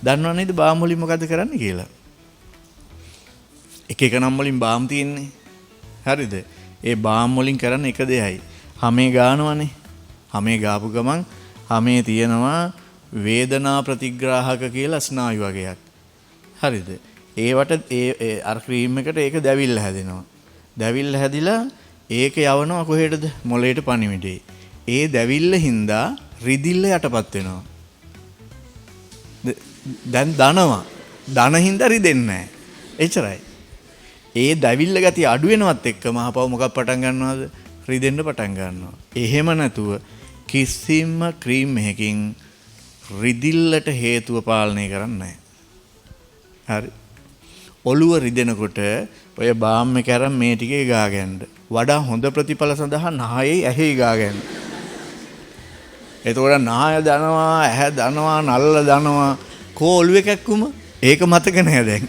දන්නව නේද බාම් වලින් මොකද කරන්නේ කියලා? එක එක නම් වලින් බාම් තියෙන්නේ. හරිද? ඒ බාම් වලින් කරන්නේ එක දෙයයි. හැමේ ගානවනේ. හැමේ ගාපු ගමන් හැමේ තියෙනවා වේදනා ප්‍රතිග්‍රාහක කියලා ස්නායු වගේක්. හරිද? ඒවට ඒ අර ක්‍රීම් එකට ඒක දැවිල්ල හැදෙනවා. දැවිල්ල හැදිලා ඒක යවනවා කොහෙටද? මොළයට පණිවිඩේ. ඒ දැවිල්ල හින්දා රිදිල්ල යටපත් වෙනවා. දැන් දනවා. දන හින්දා රිදෙන්නේ නැහැ. එච්චරයි. ඒ දැවිල්ල ගතිය අඩු වෙනවත් එක්කම අහපව මොකක් පටන් ගන්නවද? රිදෙන්න පටන් ගන්නවා. එහෙම නැතුව කිසිම ක්‍රීම් එකකින් රිදිල්ලට හේතුව පාලනය කරන්නේ නැහැ. හරි. ඔළුව රිදෙනකොට ඔය බාම් එක අරන් මේ ටිකේ ගාගන්න. වඩා හොඳ ප්‍රතිඵල සඳහා නහයේ ඇහි ගාගන්න. එතකොට නහය දනවා, ඇහැ දනවා, නල්ල දනවා. කෝ ඔළුවේ කැක්කුම ඒක මතක නෑ දැන්.